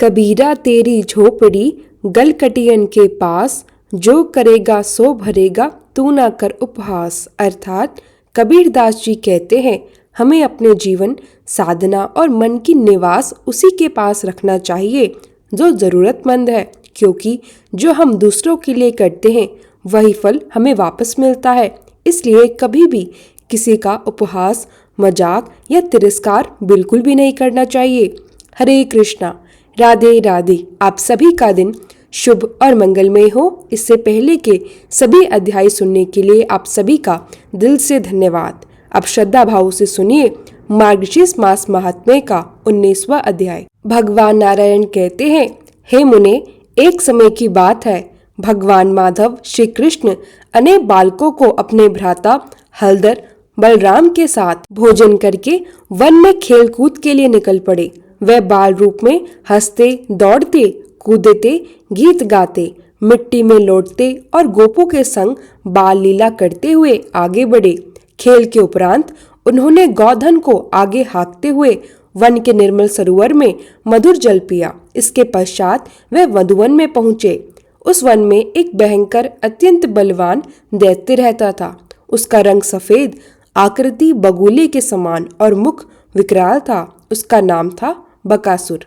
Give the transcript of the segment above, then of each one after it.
कबीरा तेरी झोपड़ी गलकटियन के पास, जो करेगा सो भरेगा तू ना कर उपहास। अर्थात कबीरदास जी कहते हैं हमें अपने जीवन साधना और मन की निवास उसी के पास रखना चाहिए जो ज़रूरतमंद है, क्योंकि जो हम दूसरों के लिए करते हैं वही फल हमें वापस मिलता है। इसलिए कभी भी किसी का उपहास, मजाक या तिरस्कार बिल्कुल भी नहीं करना चाहिए। हरे कृष्णा, राधे राधे। आप सभी का दिन शुभ और मंगलमय हो। इससे पहले के सभी अध्याय सुनने के लिए आप सभी का दिल से धन्यवाद। अब श्रद्धा भाव से सुनिए मार्गशीर्ष मास महात्म्य का 19वां अध्याय। भगवान नारायण कहते हैं, हे मुने, एक समय की बात है, भगवान माधव श्री कृष्ण अनेक बालकों को अपने भ्राता हलधर बलराम के साथ भोजन करके वन में खेल कूद के लिए निकल पड़े। वह बाल रूप में हंसते, दौड़ते, कूदते, गीत गाते, मिट्टी में लौटते और गोपों के संग बाल लीला करते हुए आगे बढ़े। खेल के उपरांत उन्होंने गौधन को आगे हाँकते हुए वन के निर्मल सरोवर में मधुर जल पिया। इसके पश्चात वे मधुवन में पहुंचे। उस वन में एक भयंकर अत्यंत बलवान दैत्य रहता था। उसका रंग सफेद, आकृति बगुले के समान और मुख विकराल था। उसका नाम था बकासुर।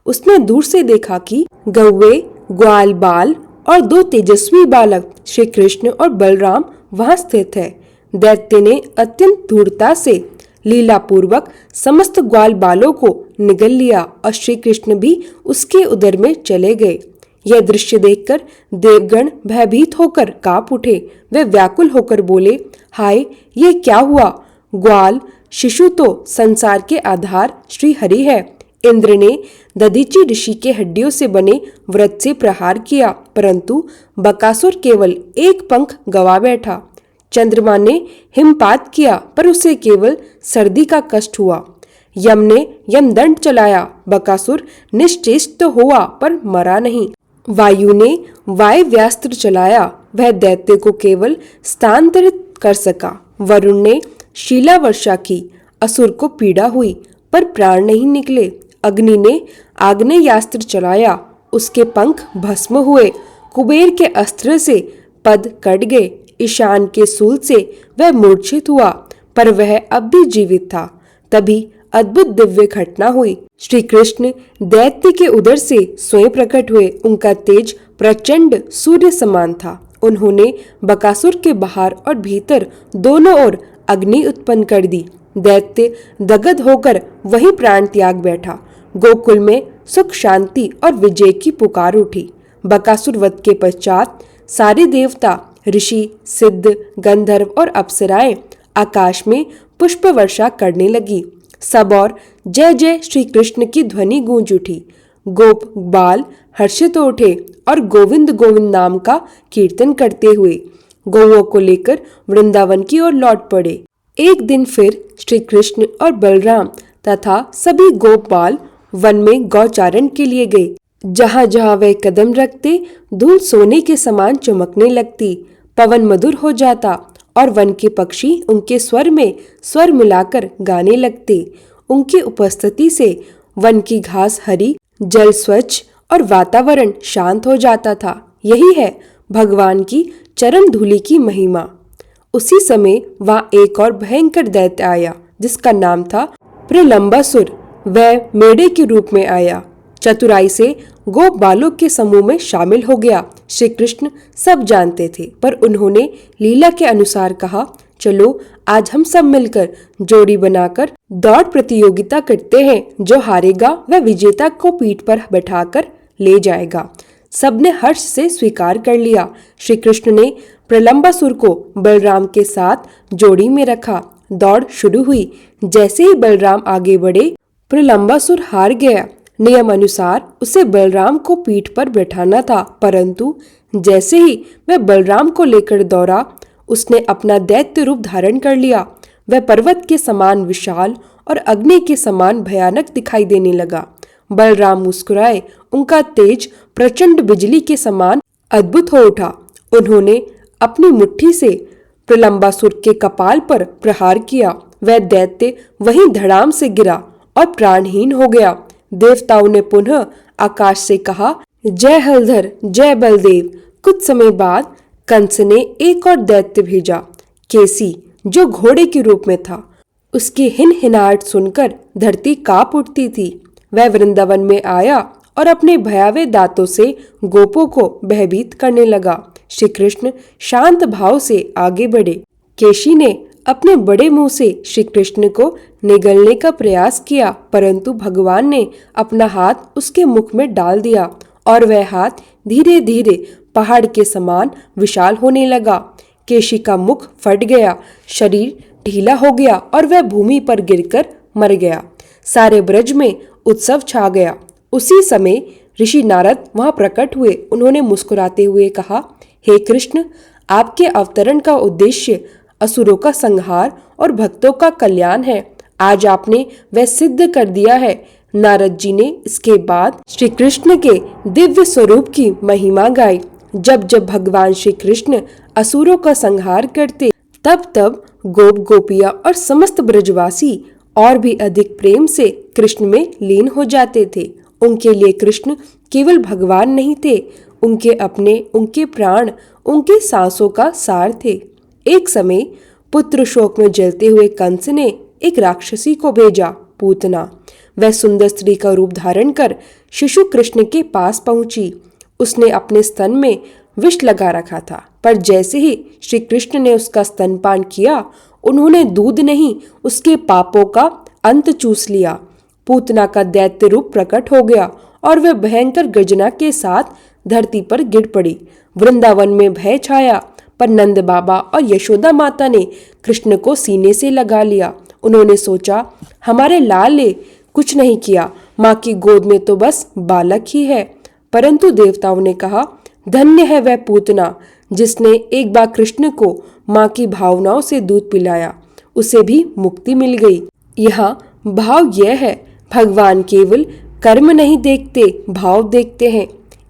उसने दूर से देखा कि गौवे, ग्वाल बाल और 2 तेजस्वी बालक श्री कृष्ण और बलराम वहां स्थित है। दैत्य ने अत्यंत धूर्तता से लीला पूर्वक समस्त ग्वाल बालों को निगल लिया और श्री कृष्ण भी उसके उदर में चले गए। यह दृश्य देखकर देवगण भयभीत होकर कांप उठे। वे व्याकुल होकर बोले, हाय, ये क्या हुआ? ग्वाल शिशु तो संसार के आधार श्री हरि है। इंद्र ने दधीचि ऋषि के हड्डियों से बने व्रत से प्रहार किया, परंतु बकासुर केवल एक पंख गवा बैठा। चंद्रमा ने हिमपात किया, पर उसे केवल सर्दी का कष्ट हुआ। यम ने यमदंड चलाया, बकासुर निश्चेष्ट तो हुआ पर मरा नहीं। वायु ने वायव्यास्त्र चलाया, वह दैत्य को केवल स्थानांतरित कर सका। वरुण ने शीला वर्षा की, असुर को पीड़ा हुई पर प्राण नहीं निकले। अग्नि ने आग्नेयास्त्र चलाया, उसके पंख भस्म हुए। कुबेर के अस्त्र से पद कट गए। ईशान के सूल से वह मूर्छित हुआ, पर वह अब भी जीवित था। तभी अद्भुत दिव्य घटना हुई। श्री कृष्ण दैत्य के उदर से स्वयं प्रकट हुए। उनका तेज प्रचंड सूर्य समान था। उन्होंने बकासुर के बाहर और भीतर दोनों ओर अग्नि उत्पन्न कर दी। दैत्य दगद होकर वहीं प्राण त्याग बैठा। गोकुल में सुख, शांति और विजय की पुकार उठी। बकासुर वध के पश्चात सारे देवता, ऋषि, सिद्ध, गंधर्व और अप्सराएं आकाश में पुष्प वर्षा करने लगी। सब और जय जय श्री कृष्ण की ध्वनि गूंज उठी। गोप बाल हर्षित हो उठे और गोविंद गोविंद नाम का कीर्तन करते हुए गौओं को लेकर वृंदावन की ओर लौट पड़े। एक दिन फिर श्री कृष्ण और बलराम तथा सभी गोप बाल वन में गौचारण के लिए गए। जहाँ जहाँ वे कदम रखते धूल सोने के समान चमकने लगती। पवन मधुर हो जाता और वन के पक्षी उनके स्वर में स्वर मिलाकर गाने लगते। उनकी उपस्थिति से वन की घास हरी, जल स्वच्छ और वातावरण शांत हो जाता था। यही है भगवान की चरण धूलि की महिमा। उसी समय वहाँ एक और भयंकर दैत्य आया, जिसका नाम था प्रलंबासुर। वह मेढ़े के रूप में आया, चतुराई से गोप बालों के समूह में शामिल हो गया। श्री कृष्ण सब जानते थे, पर उन्होंने लीला के अनुसार कहा, चलो आज हम सब मिलकर जोड़ी बनाकर दौड़ प्रतियोगिता करते हैं। जो हारेगा वह विजेता को पीठ पर बैठाकर ले जाएगा। सबने हर्ष से स्वीकार कर लिया। श्री कृष्ण ने प्रलंबासुर को बलराम के साथ जोड़ी में रखा। दौड़ शुरू हुई। जैसे ही बलराम आगे बढ़े, प्रलंबासुर हार गया। नियम अनुसार उसे बलराम को पीठ पर बैठाना था, परंतु जैसे ही वह बलराम को लेकर दौड़ा, उसने अपना दैत्य रूप धारण कर लिया। वह पर्वत के समान विशाल और अग्नि के समान भयानक दिखाई देने लगा। बलराम मुस्कुराए। उनका तेज प्रचंड बिजली के समान अद्भुत हो उठा। उन्होंने अपनी मुट्ठी से प्रलंबासुर के कपाल पर प्रहार किया। वह दैत्य वहीं धड़ाम से गिरा और प्राणहीन हो गया। देवताओं ने पुनः आकाश से कहा, जय हलधर, जय बलदेव। कुछ समय बाद कंस ने एक और दैत्य भेजा, केसी, जो घोड़े के रूप में था। उसकी हिनहिनाहट सुनकर धरती कांप उठती थी। वह वृंदावन में आया और अपने भयावह दांतों से गोपों को भयभीत करने लगा। श्री कृष्ण शांत भाव से आगे बढ़े। केशी ने अपने बड़े मुंह से श्री कृष्ण को निगलने का प्रयास किया, परंतु भगवान ने अपना हाथ उसके मुख में डाल दिया और वह हाथ धीरे धीरे पहाड़ के समान विशाल होने लगा। केशी का मुख फट गया, शरीर ढीला हो गया और वह भूमि पर गिरकर मर गया। सारे ब्रज में उत्सव छा गया। उसी समय ऋषि नारद वहां प्रकट हुए। उन्होंने मुस्कुराते हुए कहा, हे कृष्ण, आपके अवतरण का उद्देश्य असुरों का संहार और भक्तों का कल्याण है। आज आपने वह सिद्ध कर दिया है। नारद जी ने इसके बाद श्री कृष्ण के दिव्य स्वरूप की महिमा गाई। जब जब भगवान श्री कृष्ण असुरों का संहार करते, तब तब गोप गोपियां और समस्त ब्रजवासी और भी अधिक प्रेम से कृष्ण में लीन हो जाते थे। उनके लिए कृष्ण केवल भगवान नहीं थे, उनके अपने, उनके प्राण, उनके सांसों का सार थे। एक समय पुत्र शोक में जलते हुए कंस ने एक राक्षसी को भेजा, पूतना। वह सुंदर स्त्री का रूप धारण कर शिशु कृष्ण के पास पहुंची। उसने अपने स्तन में विष लगा रखा था, पर जैसे ही श्री कृष्ण ने उसका स्तनपान किया, उन्होंने दूध नहीं, उसके पापों का अंत चूस लिया। पूतना का दैत्य रूप प्रकट हो गया और वह भयंकर गर्जना के साथ धरती पर गिर पड़ी। वृंदावन में भय छाया, पर नंद बाबा और यशोदा माता ने कृष्ण को सीने से लगा लिया। उन्होंने सोचा, हमारे लाल ने कुछ नहीं किया, माँ की गोद में तो बस बालक ही है। परंतु देवताओं ने कहा, धन्य है वह पूतना जिसने एक बार कृष्ण को माँ की भावनाओं से दूध पिलाया, उसे भी मुक्ति मिल गई। यहाँ भाव यह है, भगवान केवल कर्म नहीं देखते, भाव देखते हैं।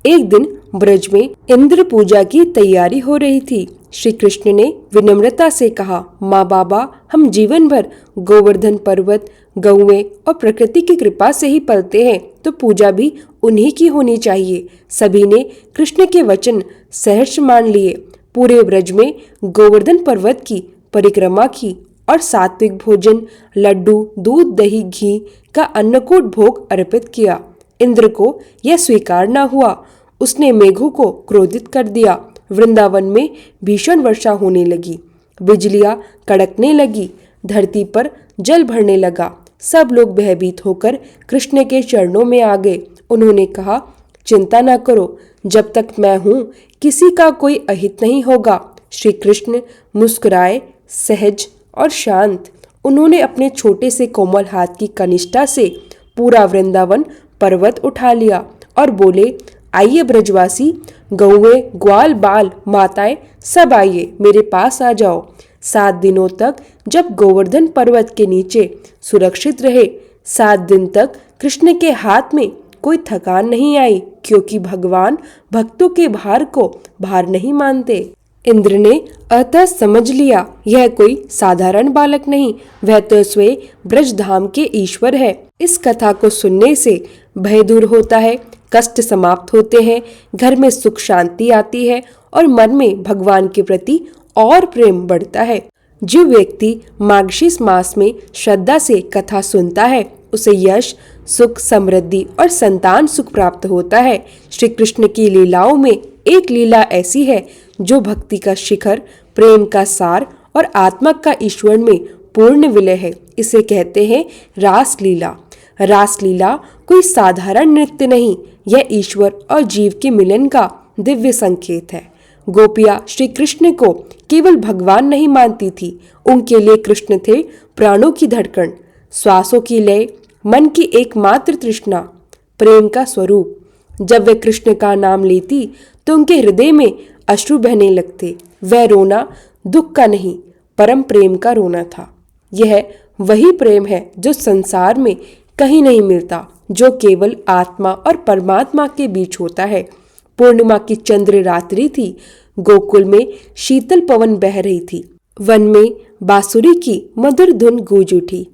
एक दिन ब्रज में इंद्र पूजा की तैयारी हो रही थी। श्री कृष्ण ने विनम्रता से कहा, माँ बाबा, हम जीवन भर गोवर्धन पर्वत, गौएं और प्रकृति की कृपा से ही पलते हैं, तो पूजा भी उन्हीं की होनी चाहिए। सभी ने कृष्ण के वचन सहर्ष मान लिए। पूरे ब्रज में गोवर्धन पर्वत की परिक्रमा की और सात्विक भोजन, लड्डू, दूध, दही, घी का अन्नकूट भोग अर्पित किया। इंद्र को यह स्वीकार न हुआ। उसने मेघों को क्रोधित कर दिया। वृंदावन में भीषण वर्षा होने लगी, बिजलियां कड़कने लगी, धरती पर जल भरने लगा। सब लोग भयभीत होकर कृष्ण के चरणों में आ गए। उन्होंने कहा, चिंता न करो, जब तक मैं हूँ किसी का कोई अहित नहीं होगा। श्री कृष्ण मुस्कुराए, सहज और शांत। उन्होंने अपने छोटे से कोमल हाथ की कनिष्ठा से पूरा वृंदावन पर्वत उठा लिया और बोले, आइए ब्रजवासी, गौएं, ग्वाल, बाल, माताएं, सब आइए, मेरे पास आ जाओ। 7 दिनों तक जब गोवर्धन पर्वत के नीचे सुरक्षित रहे, 7 दिन तक कृष्ण के हाथ में कोई थकान नहीं आई, क्योंकि भगवान भक्तों के भार को भार नहीं मानते। इंद्र ने अतः समझ लिया, यह कोई साधारण बालक नहीं, वह तो स्वयं ब्रजधाम के ईश्वर है। इस कथा को सुनने से भय दूर होता है, कष्ट समाप्त होते हैं, घर में सुख शांति आती है और मन में भगवान के प्रति और प्रेम बढ़ता है। जो व्यक्ति मार्गशीर्ष मास में श्रद्धा से कथा सुनता है, उसे यश, सुख, समृद्धि और संतान सुख प्राप्त होता है। श्री कृष्ण की लीलाओं में एक लीला ऐसी है जो भक्ति का शिखर, प्रेम का सार और आत्मा का ईश्वर में पूर्ण विलय है। इसे कहते हैं रास लीला। रास लीला कोई साधारण नृत्य नहीं, यह ईश्वर और जीव के मिलन का दिव्य संकेत है। गोपियां श्री कृष्ण को केवल भगवान नहीं मानती थी, उनके लिए कृष्ण थे प्राणों की धड़कन, श्वासों की लय, मन की एकमात्र तृष्णा, प्रेम का स्वरूप। जब वे कृष्ण का नाम लेती तो उनके हृदय में अश्रु बहने लगते। वह रोना दुख का नहीं, परम प्रेम का रोना था। यह वही प्रेम है जो संसार में कहीं नहीं मिलता, जो केवल आत्मा और परमात्मा के बीच होता है। पूर्णिमा की चंद्र रात्रि थी। गोकुल में शीतल पवन बह रही थी। वन में बांसुरी की मधुर धुन गूंज उठी,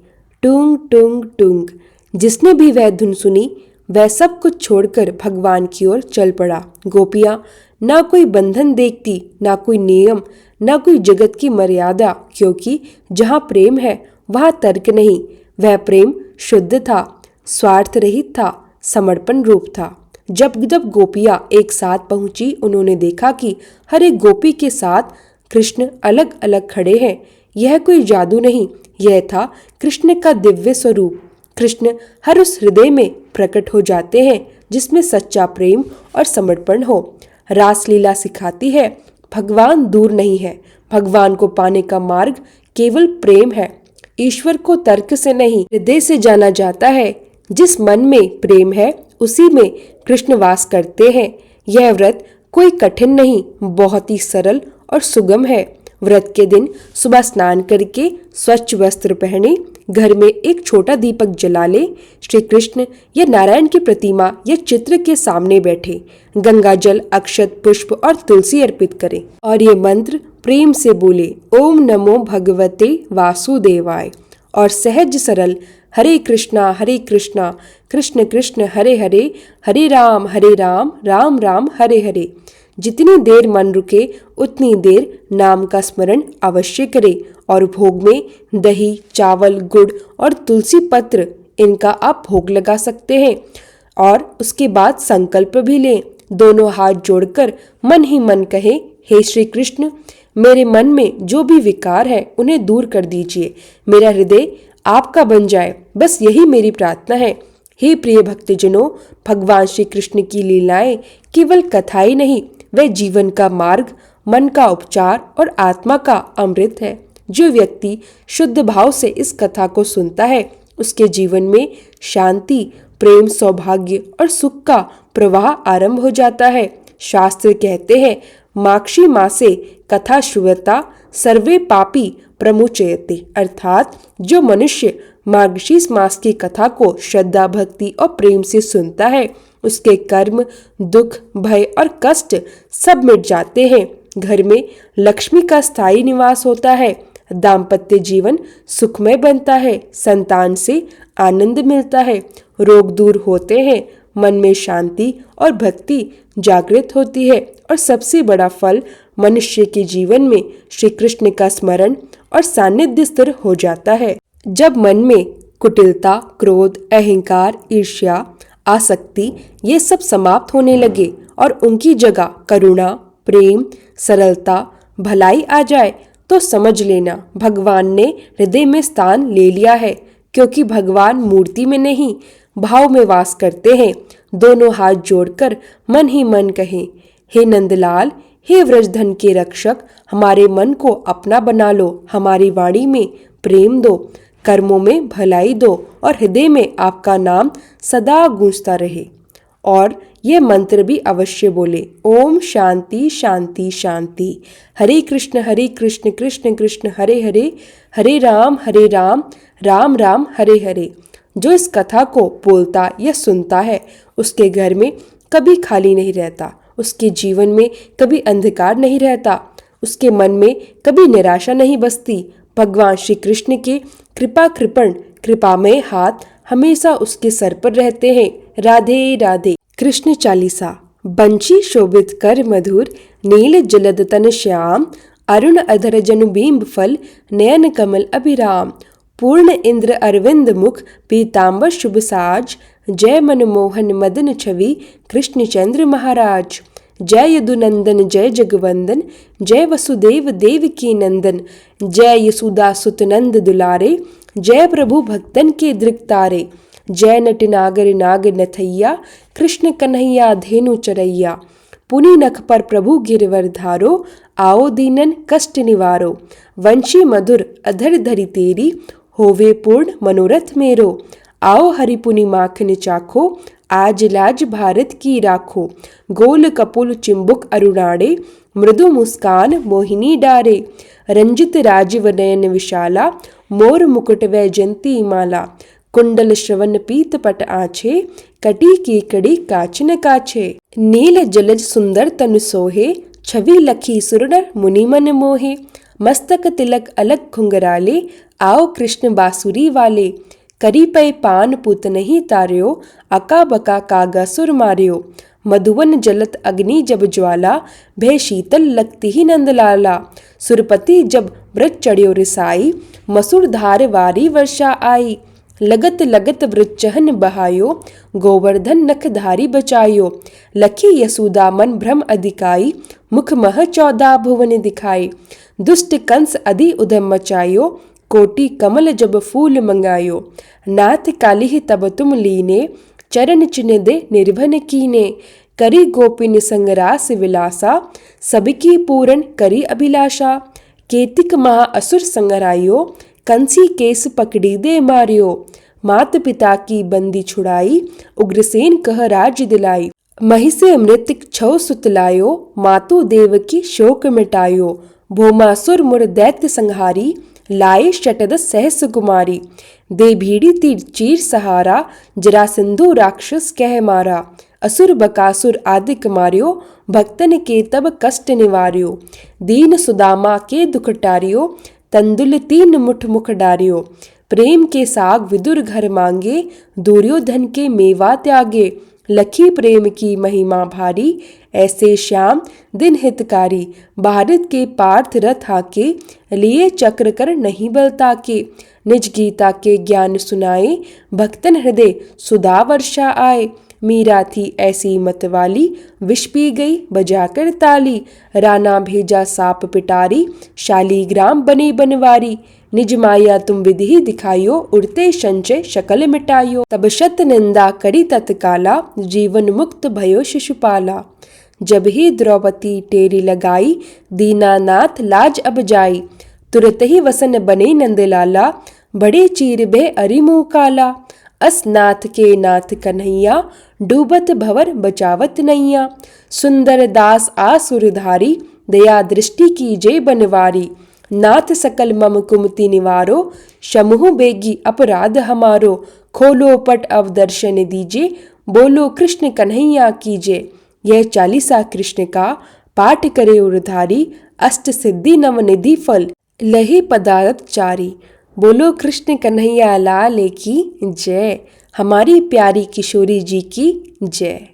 टूंग टूंग टूंग। जिसने भी वह धुन सुनी, वह सब कुछ छोड़कर भगवान की ओर चल पड़ा। गोपियां ना कोई बंधन देखती, ना कोई नियम, ना कोई जगत की मर्यादा, क्योंकि जहाँ प्रेम है वहाँ तर्क नहीं। वह प्रेम शुद्ध था, स्वार्थ रहित था, समर्पण रूप था। जब जब गोपियां एक साथ पहुंची, उन्होंने देखा कि हर एक गोपी के साथ कृष्ण अलग अलग खड़े हैं। यह कोई जादू नहीं, यह था कृष्ण का दिव्य स्वरूप। कृष्ण हर उस हृदय में प्रकट हो जाते हैं जिसमें सच्चा प्रेम और समर्पण हो। रासलीला सिखाती है भगवान दूर नहीं है, भगवान को पाने का मार्ग केवल प्रेम है। ईश्वर को तर्क से नहीं, हृदय से जाना जाता है। जिस मन में प्रेम है उसी में कृष्ण वास करते हैं। यह व्रत कोई कठिन नहीं, बहुत ही सरल और सुगम है। व्रत के दिन सुबह स्नान करके स्वच्छ वस्त्र पहने, घर में एक छोटा दीपक जला ले, श्री कृष्ण या नारायण की प्रतिमा या चित्र के सामने बैठे, गंगा जल, अक्षत, पुष्प और तुलसी अर्पित करें और ये मंत्र प्रेम से बोले, ओम नमो भगवते वासुदेवाय, और सहज सरल हरे कृष्णा कृष्ण कृष्ण हरे हरे, हरे राम राम राम हरे हरे। जितनी देर मन रुके उतनी देर नाम का स्मरण अवश्य करे। और भोग में दही, चावल, गुड़ और तुलसी पत्र, इनका आप भोग लगा सकते हैं। और उसके बाद संकल्प भी लें। दोनों हाथ जोड़कर मन ही मन कहे, हे श्री कृष्ण, मेरे मन में जो भी विकार है उन्हें दूर कर दीजिए। मेरा हृदय आपका बन जाए, बस यही मेरी प्रार्थना है। हे प्रिय भक्तजनों, भगवान श्री कृष्ण की लीलाएं केवल कथा ही नहीं, वह जीवन का मार्ग, मन का उपचार और आत्मा का अमृत है। जो व्यक्ति शुद्ध भाव से इस कथा को सुनता है, उसके जीवन में शांति, प्रेम, सौभाग्य और सुख का प्रवाह आरंभ हो जाता है। शास्त्र कहते हैं, माक्षी मासे कथा श्रुवता सर्वे पापी प्रमुचयते, अर्थात जो मनुष्य मार्गशीर्ष मास की कथा को श्रद्धा, भक्ति और प्रेम से सुनता है, उसके कर्म, दुख, भय और कष्ट सब मिट जाते हैं। घर में लक्ष्मी का स्थायी निवास होता है। दाम्पत्य जीवन सुखमय बनता है। संतान से आनंद मिलता है। रोग दूर होते हैं। मन में शांति और भक्ति जागृत होती है। और सबसे बड़ा फल मनुष्य के जीवन में श्री कृष्ण का स्मरण और सानिध्य स्थिर हो जाता है। जब मन में कुटिलता, क्रोध, अहंकार, ईर्ष्या, आसक्ति, ये सब समाप्त होने लगे और उनकी जगह करुणा, प्रेम, सरलता, भलाई आ जाए, तो समझ लेना भगवान ने हृदय में स्थान ले लिया है। क्योंकि भगवान मूर्ति में नहीं, भाव में वास करते हैं। दोनों हाथ जोड़कर मन ही मन कहें, हे नंदलाल, हे व्रजधन के रक्षक, हमारे मन को अपना बना लो, हमारी वाणी में प्रेम दो, कर्मों में भलाई दो और हृदय में आपका नाम सदा गूंजता रहे। और ये मंत्र भी अवश्य बोले, ओम शांति शांति शांति, हरे कृष्ण कृष्ण कृष्ण हरे हरे, हरे राम राम राम हरे हरे। जो इस कथा को बोलता या सुनता है, उसके घर में कभी खाली नहीं रहता, उसके जीवन में कभी अंधकार नहीं रहता, उसके मन में कभी निराशा नहीं बसती। भगवान श्री कृष्ण के कृपामय हाथ हमेशा उसके सर पर रहते हैं। राधे राधे। कृष्ण चालीसा। बंशी शोभित कर मधुर, नील जलद तन श्याम, अरुण अधर जनु बिंब फल, नयन कमल अभिराम। पूर्ण इंद्र अरविंद मुख, पीतांबर शुभ साज, जय मनमोहन मदन छवि, कृष्ण चंद्र महाराज। जय यदुनंदन जय जगवंदन, जय वसुदेव देवकी नंदन, जय यशोदा सुत नंद दुलारे, जय प्रभु भक्तन के दृक्तारे। जय नट नागर नाग नथैया, कृष्ण कन्हैया धेनु चरैया। पुनि नख पर प्रभु गिरवर धारो, आओ दीनन कष्ट निवारो। वंशी मधुर अधर धरि तेरी, होवे पूर्ण मनोरथ मेरो। आओ हरि पुनि माखन चाखो, आज लाज भारत की राखो। गोल कपुल चिंबुक अरुणाड़े, मृदु मुस्कान मोहिनी डारे। रंजित राजीव नयन विशाला, मोर मुकुट वैजंती माला। कुंडल श्रवण पीत पट आछे, कटी की कड़ी काचन काछे। नील जलज सुंदर तनु सोहे, छवि लखी सुरनर मुनि मन मोहे। मस्तक तिलक अलग घुंघराले, आओ कृष्ण बांसुरी वाले। करी पै पान पुत नहीं तार्यो, अका बका कागा सुर मार्यो। मधुवन जलत अग्नि जब ज्वाला, भय शीतल लगती ही नंदलाला। सुरपति जब व्रत चढ़्यो रिसाई, मसूर धार वारी वर्षा आई। लगत लगत वृच्चहन बहायो, गोवर्धन नखधारी बचायो। लखी यशोदा मन भ्रम अधिकाई, मुख मह 14 भुवन दिखाई। दुष्ट कंस अधि उधम मचायो, कोटि कमल जब फूल मंगायो। नाथ कालिह तब तुम लीने, चरण चिन्ह दे निर्भन कीने। करी गोपिन संगरास विलासा, सबकी पूरन करी अभिलाषा। केतिक महा असुर संगरायो, कंसी केस पकड़ी दे मारियो। मात पिता की बंदी छुड़ाई, उग्रसेन कह राज्य दिलाई। महिषे मृतिक छौ सुतलायो, मातु देव की शोक मिटायो। भौमासुर मुर दैत्य संहारी, लाए शतदस सहस कुमारी। दे भीड़ी तीर चीर सहारा, जरासंधु राक्षस कह मारा। असुर बकासुर आदिक मार्यो, भक्तन के तब कष्ट निवार्यो। दीन सुदामा के दुख टार्यो, तंदुल 3 मुठ मुख डार्यो। प्रेम के साग विदुर घर मांगे, दुर्योधन के मेवा त्यागे। लखी प्रेम की महिमा भारी, ऐसे श्याम दिन हितकारी। भारत के पार्थ रथ आके, लिए चक्र कर नहीं बलता के। निज गीता के ज्ञान सुनाए, भक्तन हृदय सुधा वर्षा आए। मीरा थी ऐसी मतवाली, विष पी गई बजाकर ताली। राणा भेजा साप पिटारी, शालीग्राम बनी बनवारी। निज माया तुम विधि दिखायो, उड़ते संचय शकल मिटायो। तब शत निंदा करी तत्काला, जीवन मुक्त भयो शिशुपाला। जब ही द्रौपदी टेरी लगाई, दीनानाथ लाज अब जाई। तुरत ही वसन बने नंदलाला, बड़े चीर बे अरिमु काला। असनाथ के नाथ कन्हैया, डूबत भवर बचावत नैया। सुंदर दास आसुरधारी, दया दृष्टि की जय बनवारी। नाथ सकल मम कुमति निवारो, शमुहु बेगी अपराध हमारो। खोलो पट अब दर्शन दीजे, बोलो कृष्ण कन्हैया कीजे। यह 40 कृष्ण का पाठ करे उरधारी, अष्ट सिद्धि नव निधि फल लही पदारथ चारी। बोलो कृष्ण कन्हैया लाल की जय, हमारी प्यारी किशोरी जी की जय।